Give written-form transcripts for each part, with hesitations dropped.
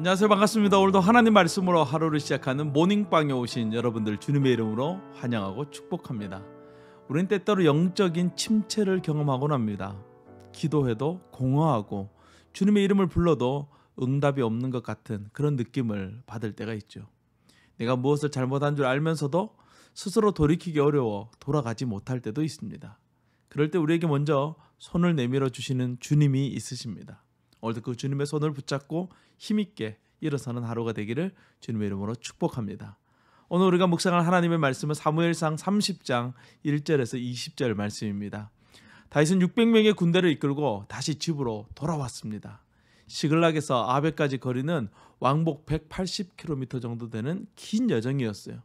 안녕하세요. 반갑습니다. 오늘도 하나님 말씀으로 하루를 시작하는 모닝방에 오신 여러분들 주님의 이름으로 환영하고 축복합니다. 우린 때때로 영적인 침체를 경험하곤 합니다. 기도해도 공허하고 주님의 이름을 불러도 응답이 없는 것 같은 그런 느낌을 받을 때가 있죠. 내가 무엇을 잘못한 줄 알면서도 스스로 돌이키기 어려워 돌아가지 못할 때도 있습니다. 그럴 때 우리에게 먼저 손을 내밀어 주시는 주님이 있으십니다. 오늘도 그 주님의 손을 붙잡고 힘있게 일어서는 하루가 되기를 주님의 이름으로 축복합니다. 오늘 우리가 묵상할 하나님의 말씀은 사무엘상 30장 1절에서 20절 말씀입니다. 다윗은 600명의 군대를 이끌고 다시 집으로 돌아왔습니다. 시글락에서 아벡까지 거리는 왕복 180km 정도 되는 긴 여정이었어요.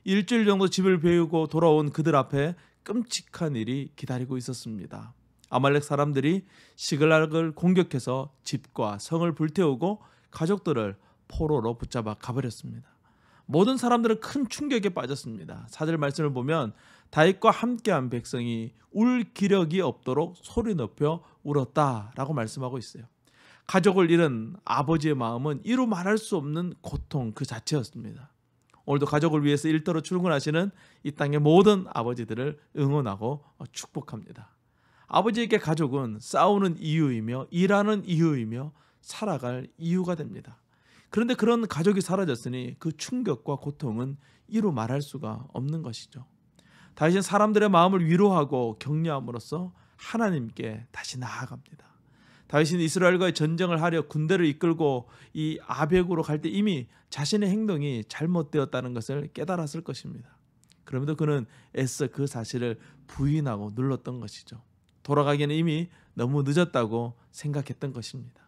일주일 정도 집을 배우고 돌아온 그들 앞에 끔찍한 일이 기다리고 있었습니다. 아말렉 사람들이 시글락을 공격해서 집과 성을 불태우고 가족들을 포로로 붙잡아 가버렸습니다. 모든 사람들은 큰 충격에 빠졌습니다. 4절 말씀을 보면 다윗과 함께한 백성이 울 기력이 없도록 소리 높여 울었다라고 말씀하고 있어요. 가족을 잃은 아버지의 마음은 이루 말할 수 없는 고통 그 자체였습니다. 오늘도 가족을 위해서 일터로 출근하시는 이 땅의 모든 아버지들을 응원하고 축복합니다. 아버지에게 가족은 싸우는 이유이며 일하는 이유이며 살아갈 이유가 됩니다. 그런데 그런 가족이 사라졌으니 그 충격과 고통은 이루 말할 수가 없는 것이죠. 다윗은 사람들의 마음을 위로하고 격려함으로써 하나님께 다시 나아갑니다. 다윗은 이스라엘과의 전쟁을 하려 군대를 이끌고 이 아벡으로 갈 때 이미 자신의 행동이 잘못되었다는 것을 깨달았을 것입니다. 그럼에도 그는 애써 그 사실을 부인하고 눌렀던 것이죠. 돌아가기에는 이미 너무 늦었다고 생각했던 것입니다.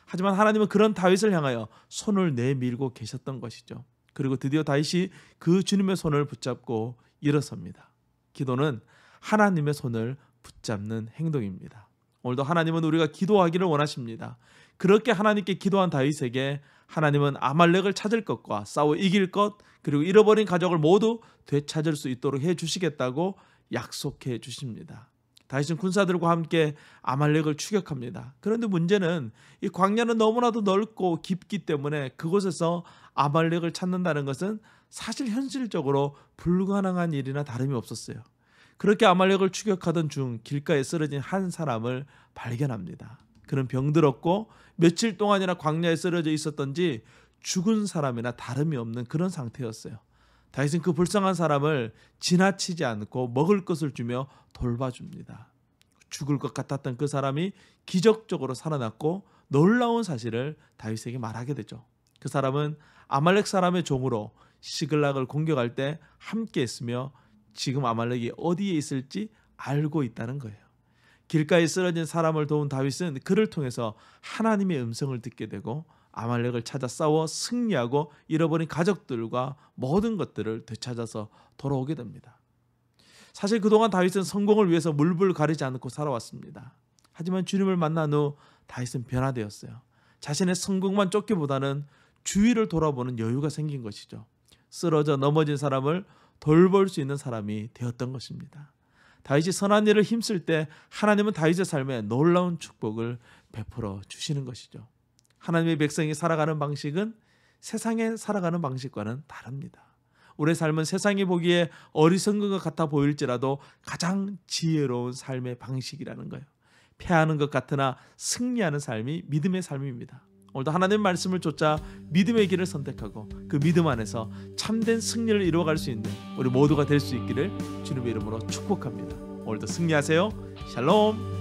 하지만 하나님은 그런 다윗을 향하여 손을 내밀고 계셨던 것이죠. 그리고 드디어 다윗이 그 주님의 손을 붙잡고 일어섭니다. 기도는 하나님의 손을 붙잡는 행동입니다. 오늘도 하나님은 우리가 기도하기를 원하십니다. 그렇게 하나님께 기도한 다윗에게 하나님은 아말렉을 찾을 것과 싸워 이길 것, 그리고 잃어버린 가족을 모두 되찾을 수 있도록 해주시겠다고 약속해 주십니다. 다윗은 군사들과 함께 아말렉을 추격합니다. 그런데 문제는 이 광야는 너무나도 넓고 깊기 때문에 그곳에서 아말렉을 찾는다는 것은 사실 현실적으로 불가능한 일이나 다름이 없었어요. 그렇게 아말렉을 추격하던 중 길가에 쓰러진 한 사람을 발견합니다. 그는 병들었고 며칠 동안이나 광야에 쓰러져 있었던지 죽은 사람이나 다름이 없는 그런 상태였어요. 다윗은 그 불쌍한 사람을 지나치지 않고 먹을 것을 주며 돌봐줍니다. 죽을 것 같았던 그 사람이 기적적으로 살아났고 놀라운 사실을 다윗에게 말하게 되죠. 그 사람은 아말렉 사람의 종으로 시글락을 공격할 때 함께 했으며 지금 아말렉이 어디에 있을지 알고 있다는 거예요. 길가에 쓰러진 사람을 도운 다윗은 그를 통해서 하나님의 음성을 듣게 되고 아말렉을 찾아 싸워 승리하고 잃어버린 가족들과 모든 것들을 되찾아서 돌아오게 됩니다. 사실 그동안 다윗은 성공을 위해서 물불 가리지 않고 살아왔습니다. 하지만 주님을 만난 후 다윗은 변화되었어요. 자신의 성공만 쫓기보다는 주위를 돌아보는 여유가 생긴 것이죠. 쓰러져 넘어진 사람을 돌볼 수 있는 사람이 되었던 것입니다. 다윗이 선한 일을 힘쓸 때 하나님은 다윗의 삶에 놀라운 축복을 베풀어 주시는 것이죠. 하나님의 백성이 살아가는 방식은 세상에 살아가는 방식과는 다릅니다. 우리의 삶은 세상이 보기에 어리석은 것 같아 보일지라도 가장 지혜로운 삶의 방식이라는 거예요. 패하는 것 같으나 승리하는 삶이 믿음의 삶입니다. 오늘도 하나님의 말씀을 쫓아 믿음의 길을 선택하고 그 믿음 안에서 참된 승리를 이루어갈 수 있는 우리 모두가 될 수 있기를 주님의 이름으로 축복합니다. 오늘도 승리하세요. 샬롬.